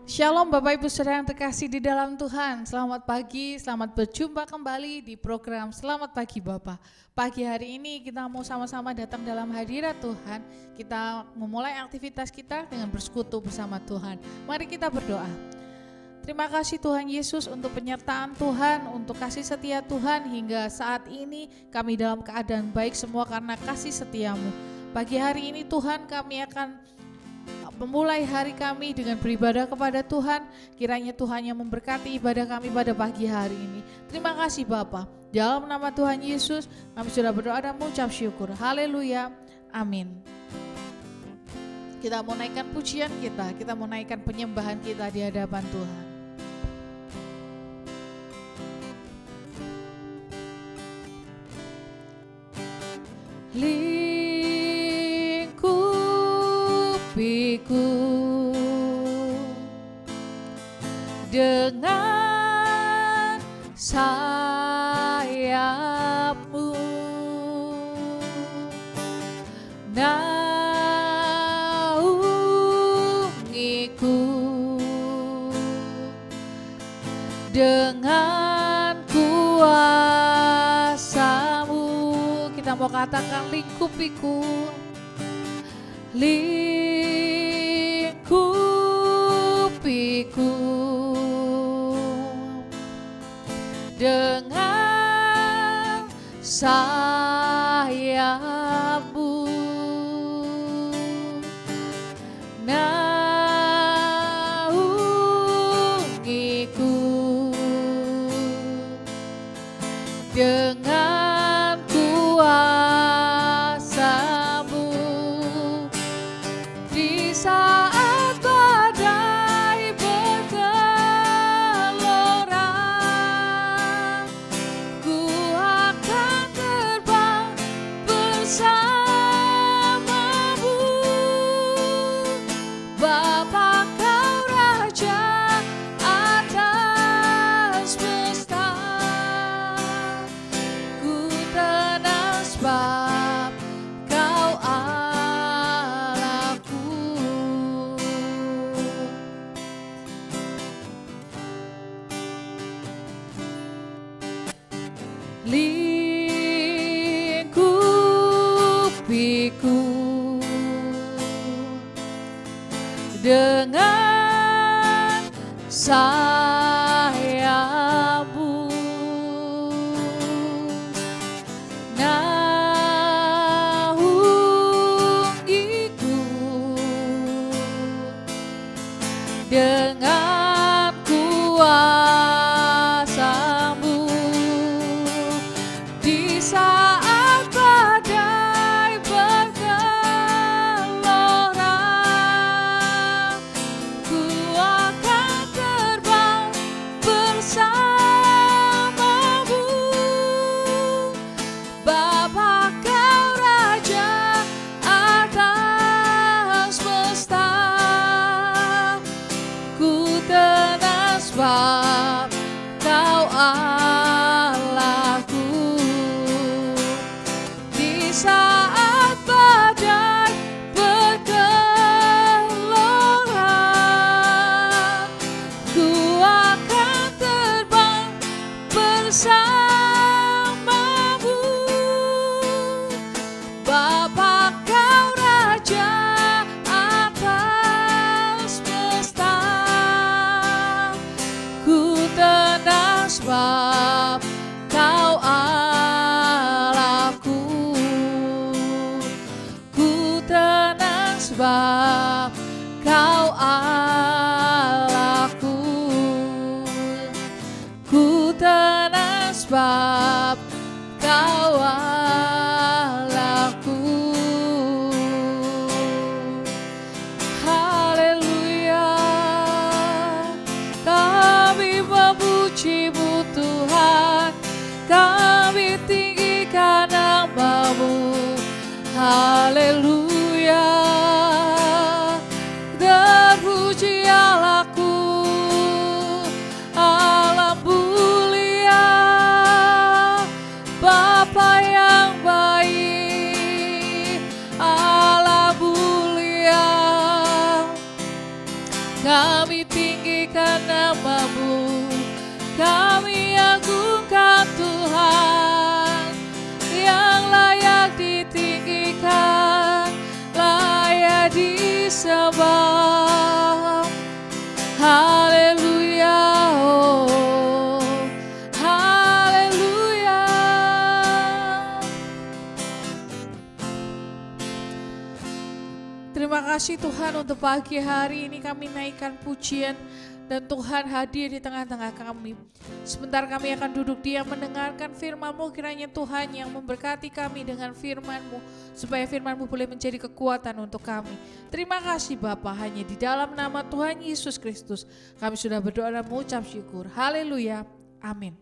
Shalom Bapak Ibu Saudara yang terkasih di dalam Tuhan. Selamat pagi, selamat berjumpa kembali di program Selamat Pagi Bapak. Pagi hari ini kita mau sama-sama datang dalam hadirat Tuhan. Kita memulai aktivitas kita dengan bersekutu bersama Tuhan. Mari kita berdoa. Terima kasih Tuhan Yesus untuk penyertaan Tuhan, untuk kasih setia Tuhan hingga saat ini kami dalam keadaan baik semua karena kasih setiamu. Pagi hari ini Tuhan kami akan memulai hari kami dengan beribadah kepada Tuhan. Kiranya Tuhan yang memberkati ibadah kami pada pagi hari ini. Terima kasih Bapa. Dalam nama Tuhan Yesus kami sudah berdoa dan mengucap syukur. Haleluya. Amin. Kita mau naikkan pujian kita mau naikkan penyembahan kita di hadapan Tuhan. Lingkupiku dengan sayapmu, naungiku dengan kuasamu. Kita mau katakan lingkupiku, lingkupiku dengan sayapmu, naungiku dengan kuasamu. Di saat badai bergelora, ku akan terbang bersamamu. Bapa kau Raja atas semesta, ku tenang sebab kau Allahku. Lingkupiku dengan sayapmu, naungiku dengan kuasamu. Di saat badai bergelora, ku akan terbang bersamamu. Bapa kau Raja atas semesta, ku tenang sebab kau Allahku. Di saat badai bergelora, ku akan terbang bersamamu. Bapa kau Raja atas semesta, ku tenang sebab kau Allahku. Ku tenang sebab kau Allahku. Ku tenang sebab kau Allahku. Haleluya. Kami memuji-Mu Tuhan, kami tinggikan nama-Mu. Haleluya. Terpuji Allahku, Allah mulia, Bapa yang baik, Allah mulia. Kami tinggikan nama-Mu, kami agungkan Tuhan, yang layak ditinggikan, layak disembah. Haleluya, oh, haleluya. Terima kasih Tuhan, untuk pagi hari ini kami naikkan pujian dan Tuhan hadir di tengah-tengah kami. Sebentar kami akan duduk diam mendengarkan firman-Mu, kiranya Tuhan yang memberkati kami dengan firman-Mu, supaya firman-Mu boleh menjadi kekuatan untuk kami. Terima kasih Bapa, hanya di dalam nama Tuhan Yesus Kristus kami sudah berdoa dan mengucap syukur. Haleluya, amin.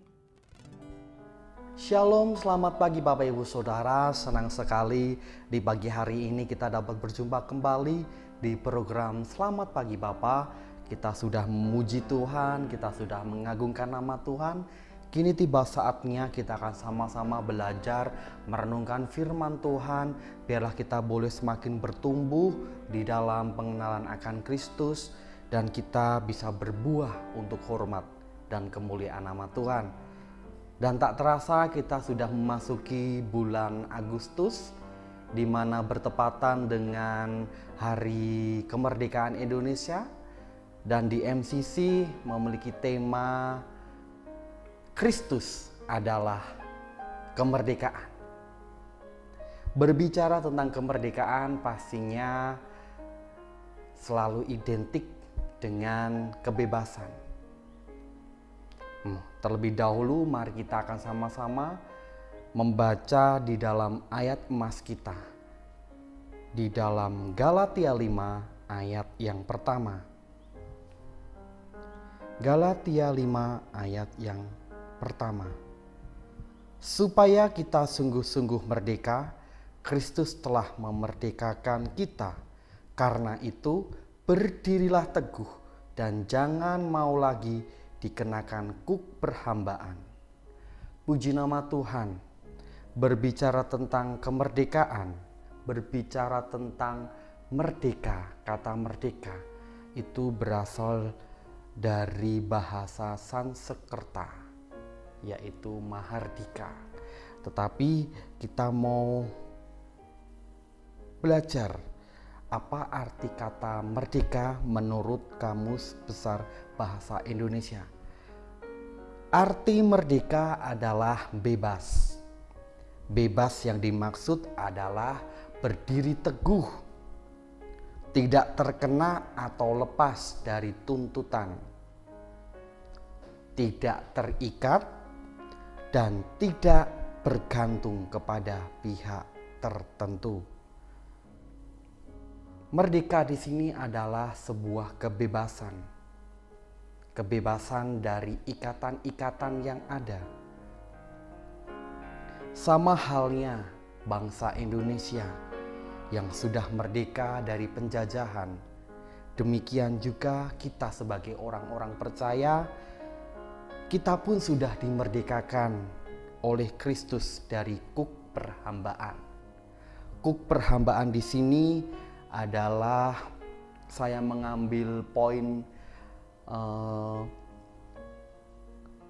Shalom, selamat pagi Bapak Ibu Saudara. Senang sekali di pagi hari ini kita dapat berjumpa kembali di program Selamat Pagi Bapak. Kita sudah memuji Tuhan, kita sudah mengagungkan nama Tuhan. Kini tiba saatnya kita akan sama-sama belajar merenungkan firman Tuhan. Biarlah kita boleh semakin bertumbuh di dalam pengenalan akan Kristus, dan kita bisa berbuah untuk hormat dan kemuliaan nama Tuhan. Dan tak terasa kita sudah memasuki bulan Agustus, di mana bertepatan dengan Hari Kemerdekaan Indonesia, dan di MCC memiliki tema Kristus adalah kemerdekaan. Berbicara tentang kemerdekaan pastinya selalu identik dengan kebebasan. Terlebih dahulu mari kita akan sama-sama membaca di dalam ayat emas kita, di dalam Galatia 5 ayat yang pertama. Galatia 5 ayat yang pertama. Supaya kita sungguh-sungguh merdeka, Kristus telah memerdekakan kita. Karena itu berdirilah teguh dan jangan mau lagi dikenakan kuk perhambaan. Puji nama Tuhan. Berbicara tentang kemerdekaan, berbicara tentang merdeka, kata merdeka itu berasal dari bahasa Sanskerta, yaitu Mahardika. Tetapi kita mau belajar apa arti kata merdeka menurut Kamus Besar Bahasa Indonesia. Arti merdeka adalah bebas. Bebas yang dimaksud adalah berdiri teguh, tidak terkena atau lepas dari tuntutan, tidak terikat, dan tidak bergantung kepada pihak tertentu. Merdeka di sini adalah sebuah kebebasan. Kebebasan dari ikatan-ikatan yang ada. Sama halnya bangsa Indonesia yang sudah merdeka dari penjajahan. Demikian juga kita sebagai orang-orang percaya, kita pun sudah dimerdekakan oleh Kristus dari kuk perhambaan. Kuk perhambaan di sini adalah, saya mengambil poin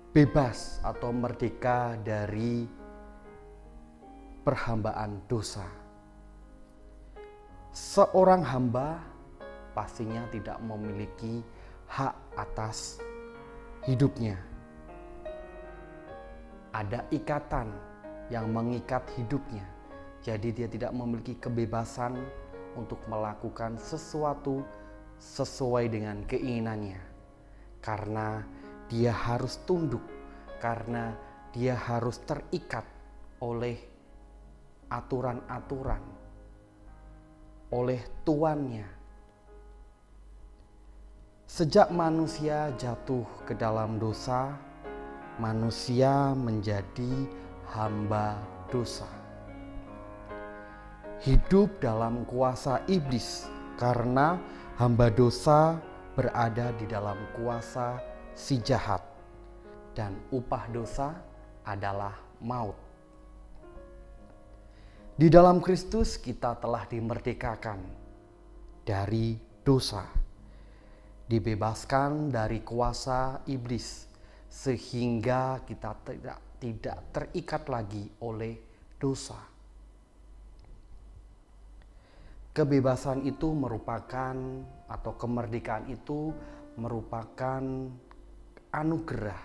bebas atau merdeka dari perhambaan dosa. Seorang hamba pastinya tidak memiliki hak atas hidupnya. Ada ikatan yang mengikat hidupnya, jadi dia tidak memiliki kebebasan untuk melakukan sesuatu sesuai dengan keinginannya, karena dia harus tunduk, karena dia harus terikat oleh aturan-aturan, oleh tuannya. Sejak manusia jatuh ke dalam dosa, manusia menjadi hamba dosa. Hidup dalam kuasa iblis, karena hamba dosa berada di dalam kuasa si jahat, dan upah dosa adalah maut. Di dalam Kristus kita telah dimerdekakan dari dosa. dibebaskan dari kuasa iblis, sehingga kita tidak terikat lagi oleh dosa. Kebebasan itu merupakan, atau kemerdekaan itu merupakan anugerah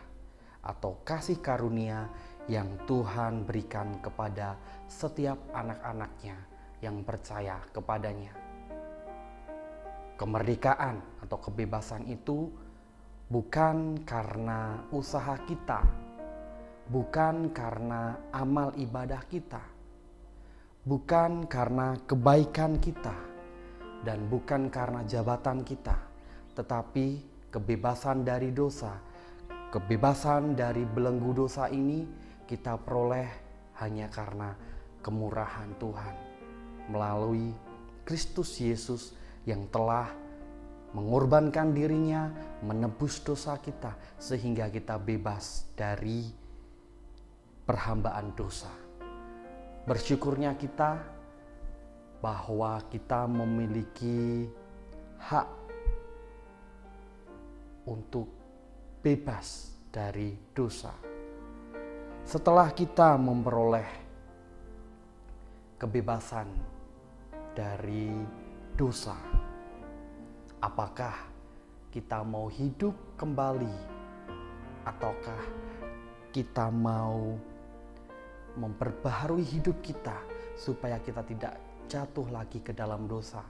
atau kasih karunia yang Tuhan berikan kepada setiap anak-anaknya yang percaya kepadanya. Kemerdekaan atau kebebasan itu bukan karena usaha kita, bukan karena amal ibadah kita, bukan karena kebaikan kita, dan bukan karena jabatan kita, tetapi kebebasan dari dosa, kebebasan dari belenggu dosa ini kita peroleh hanya karena kemurahan Tuhan melalui Kristus Yesus yang telah mengorbankan dirinya, menebus dosa kita, sehingga kita bebas dari perhambaan dosa. Bersyukurnya kita bahwa kita memiliki hak untuk bebas dari dosa. Setelah kita memperoleh kebebasan dari dosa, apakah kita mau hidup kembali ataukah kita mau memperbaharui hidup kita supaya kita tidak jatuh lagi ke dalam dosa?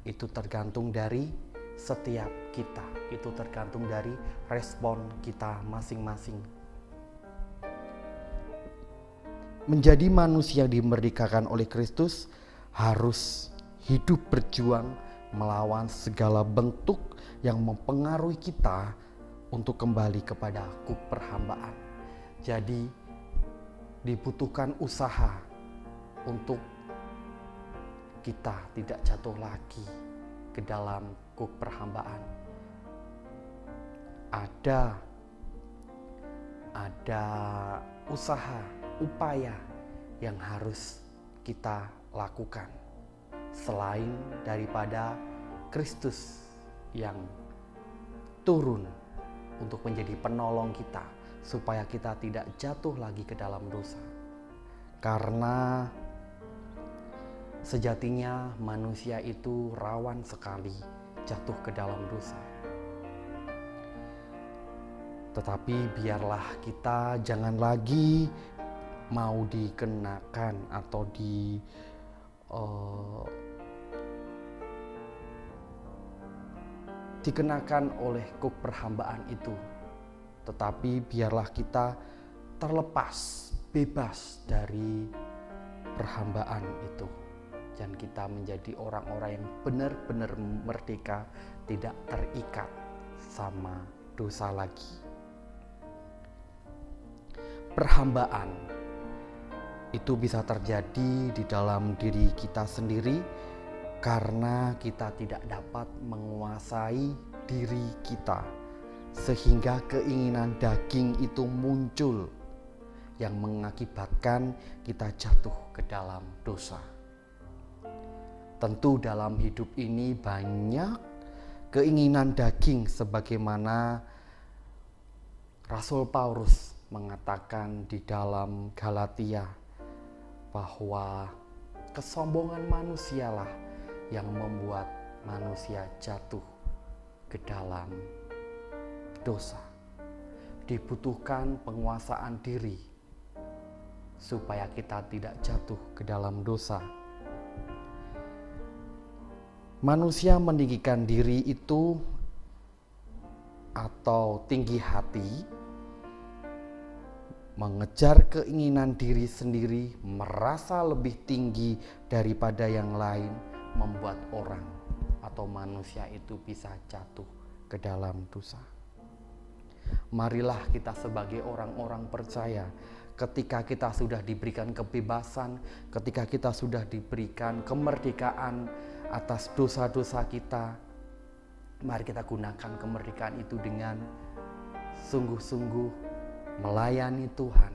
Itu tergantung dari setiap kita, itu tergantung dari respon kita masing-masing. Menjadi manusia dimerdekakan oleh Kristus harus hidup berjuang melawan segala bentuk yang mempengaruhi kita untuk kembali kepada kuk perhambaan. Jadi dibutuhkan usaha untuk kita tidak jatuh lagi ke dalam kuk perhambaan. Ada usaha, upaya yang harus kita lakukan selain daripada Kristus yang turun untuk menjadi penolong kita supaya kita tidak jatuh lagi ke dalam dosa. Karena sejatinya manusia itu rawan sekali jatuh ke dalam dosa. Tetapi biarlah kita jangan lagi mau dikenakan atau dikenakan oleh kuk perhambaan itu. Tetapi biarlah kita terlepas, bebas dari perhambaan itu. Dan kita menjadi orang-orang yang benar-benar merdeka, tidak terikat sama dosa lagi. Perhambaan itu bisa terjadi di dalam diri kita sendiri karena kita tidak dapat menguasai diri kita, sehingga keinginan daging itu muncul yang mengakibatkan kita jatuh ke dalam dosa. Tentu dalam hidup ini banyak keinginan daging, sebagaimana Rasul Paulus mengatakan di dalam Galatia bahwa kesombongan manusialah yang membuat manusia jatuh ke dalam dosa. Dibutuhkan penguasaan diri supaya kita tidak jatuh ke dalam dosa. Manusia meninggikan diri itu atau tinggi hati, mengejar keinginan diri sendiri, merasa lebih tinggi daripada yang lain, membuat orang atau manusia itu bisa jatuh ke dalam dosa. Marilah kita sebagai orang-orang percaya, ketika kita sudah diberikan kebebasan, ketika kita sudah diberikan kemerdekaan atas dosa-dosa kita, mari kita gunakan kemerdekaan itu dengan sungguh-sungguh melayani Tuhan,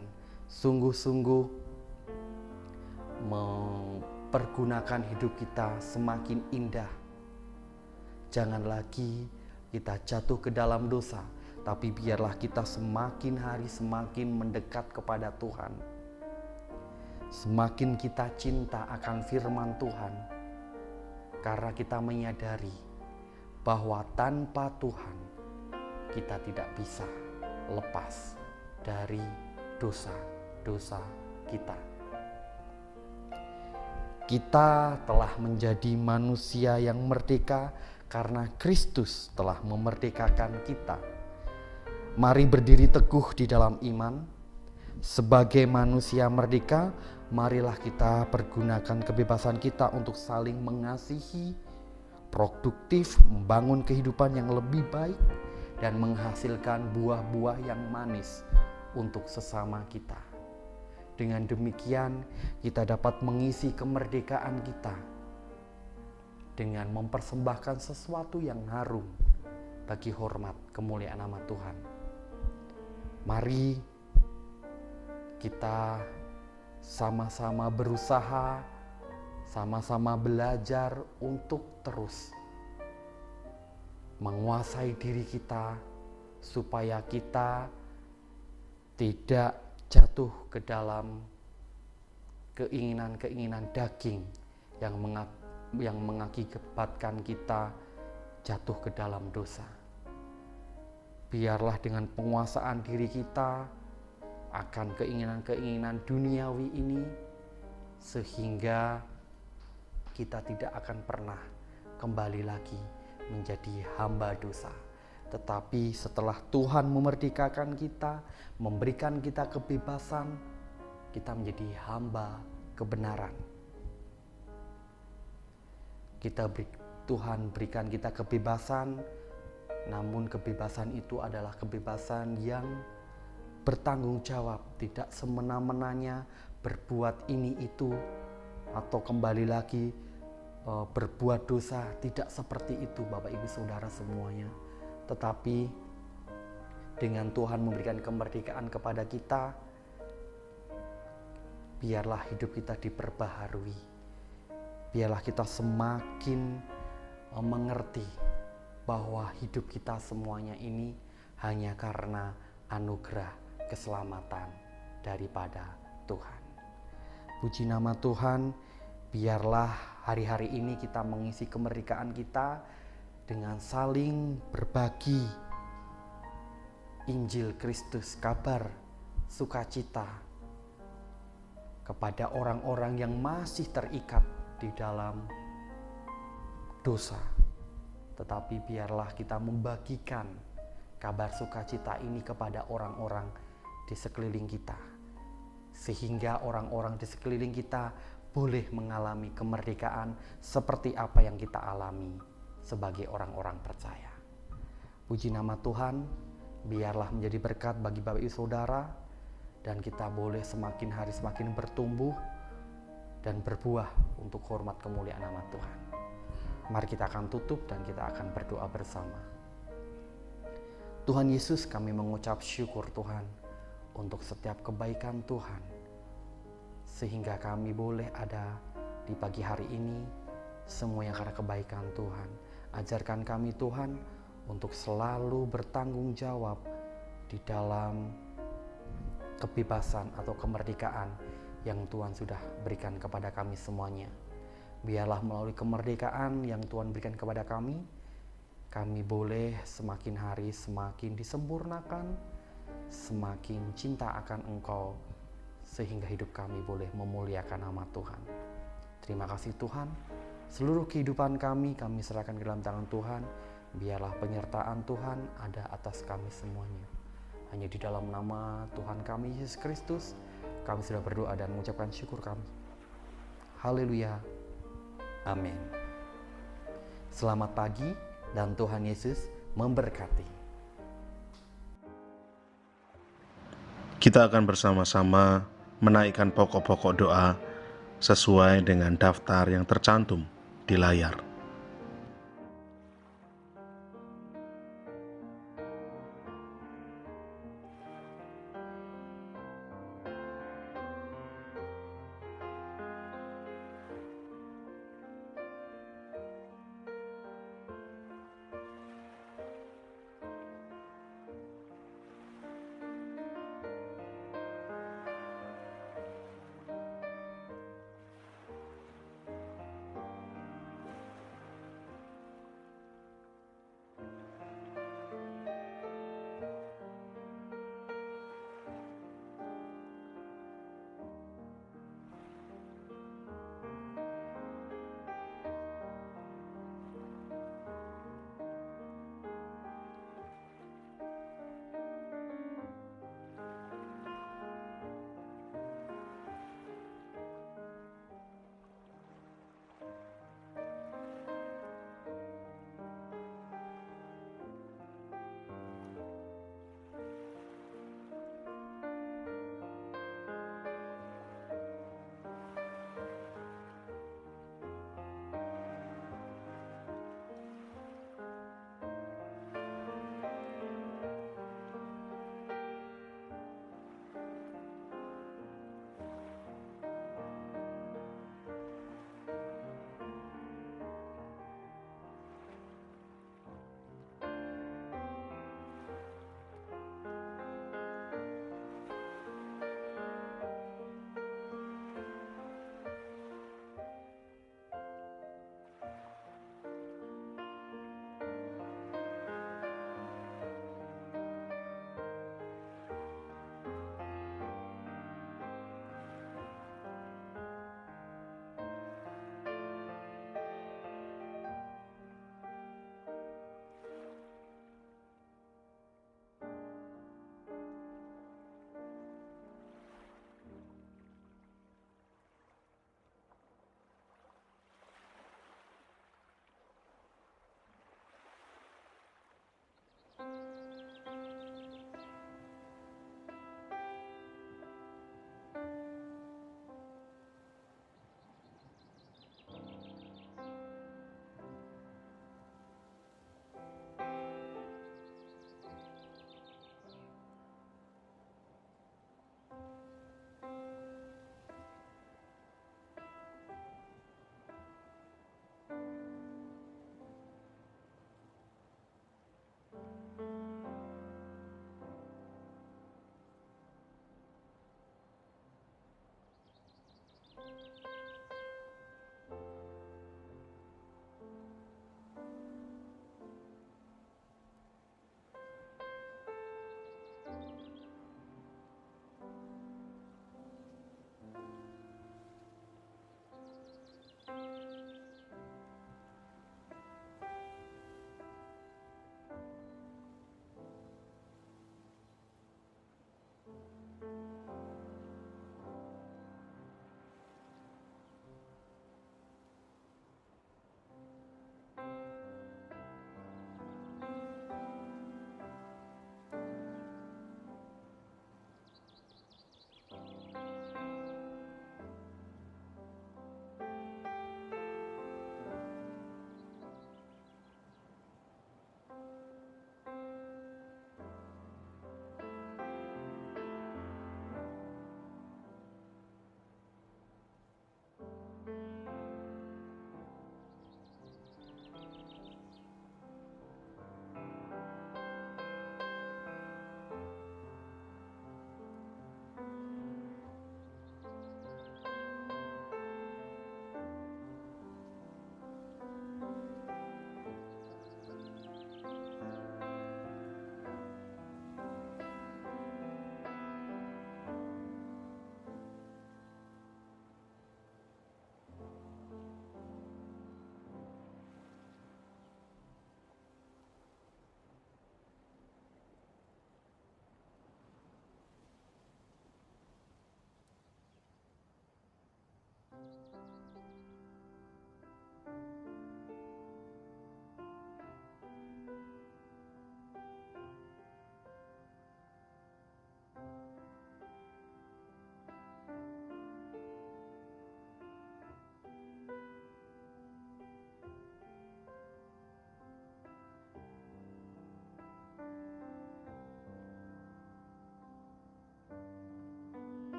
sungguh-sungguh mempergunakan hidup kita semakin indah. Jangan lagi kita jatuh ke dalam dosa, tapi biarlah kita semakin hari semakin mendekat kepada Tuhan. Semakin kita cinta akan firman Tuhan, karena kita menyadari bahwa tanpa Tuhan kita tidak bisa lepas dari dosa-dosa kita. Kita telah menjadi manusia yang merdeka karena Kristus telah memerdekakan kita. Mari berdiri teguh di dalam iman. Sebagai manusia merdeka, marilah kita pergunakan kebebasan kita untuk saling mengasihi, produktif, membangun kehidupan yang lebih baik, dan menghasilkan buah-buah yang manis untuk sesama kita. Dengan demikian, kita dapat mengisi kemerdekaan kita dengan mempersembahkan sesuatu yang harum bagi hormat kemuliaan nama Tuhan. Mari kita sama-sama berusaha, sama-sama belajar untuk terus menguasai diri kita supaya kita tidak jatuh ke dalam keinginan-keinginan daging yang mengakibatkan kita jatuh ke dalam dosa. Biarlah dengan penguasaan diri kita akan keinginan-keinginan duniawi ini, sehingga kita tidak akan pernah kembali lagi menjadi hamba dosa. Tetapi setelah Tuhan memerdekakan kita, memberikan kita kebebasan, kita menjadi hamba kebenaran. Tuhan berikan kita kebebasan, namun kebebasan itu adalah kebebasan yang bertanggung jawab, tidak semena-menanya berbuat ini itu atau kembali lagi berbuat dosa. Tidak seperti itu Bapak Ibu Saudara semuanya. Tetapi dengan Tuhan memberikan kemerdekaan kepada kita, biarlah hidup kita diperbaharui. Biarlah kita semakin mengerti bahwa hidup kita semuanya ini hanya karena anugerah keselamatan daripada Tuhan. Puji nama Tuhan. Biarlah hari-hari ini kita mengisi kemerdekaan kita dengan saling berbagi Injil Kristus, kabar sukacita kepada orang-orang yang masih terikat di dalam dosa. Tetapi biarlah kita membagikan kabar sukacita ini kepada orang-orang di sekeliling kita, sehingga orang-orang di sekeliling kita boleh mengalami kemerdekaan seperti apa yang kita alami sebagai orang-orang percaya. Puji nama Tuhan, biarlah menjadi berkat bagi Bapak Ibu Saudara, dan kita boleh semakin hari semakin bertumbuh dan berbuah untuk hormat kemuliaan nama Tuhan. Mari kita akan tutup dan kita akan berdoa bersama. Tuhan Yesus, kami mengucap syukur Tuhan untuk setiap kebaikan Tuhan, sehingga kami boleh ada di pagi hari ini, semuanya karena kebaikan Tuhan. Ajarkan kami Tuhan untuk selalu bertanggung jawab di dalam kebebasan atau kemerdekaan yang Tuhan sudah berikan kepada kami semuanya. Biarlah melalui kemerdekaan yang Tuhan berikan kepada kami boleh semakin hari semakin disempurnakan, semakin cinta akan Engkau, sehingga hidup kami boleh memuliakan nama Tuhan. Terima kasih Tuhan. Seluruh kehidupan kami serahkan ke dalam tangan Tuhan. Biarlah penyertaan Tuhan ada atas kami semuanya. Hanya di dalam nama Tuhan kami Yesus Kristus kami sudah berdoa dan mengucapkan syukur kami. Haleluya. Amin. Selamat pagi dan Tuhan Yesus memberkati. Kita akan bersama-sama menaikkan pokok-pokok doa sesuai dengan daftar yang tercantum di layar.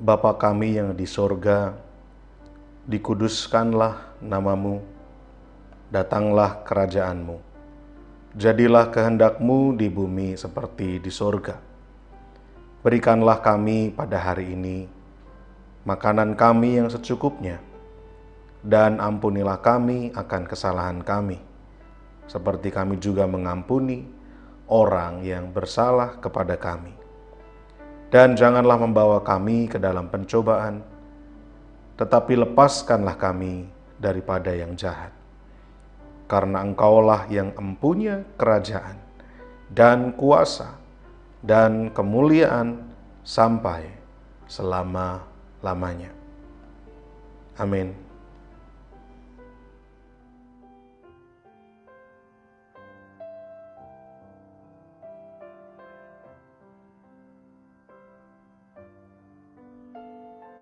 Bapa kami yang di sorga, dikuduskanlah namamu, datanglah kerajaanmu. Jadilah kehendak-Mu di bumi seperti di sorga. Berikanlah kami pada hari ini makanan kami yang secukupnya, dan ampunilah kami akan kesalahan kami, seperti kami juga mengampuni orang yang bersalah kepada kami. Dan janganlah membawa kami ke dalam pencobaan, tetapi lepaskanlah kami daripada yang jahat. Karena Engkaulah yang empunya kerajaan dan kuasa dan kemuliaan sampai selama-lamanya. Amin.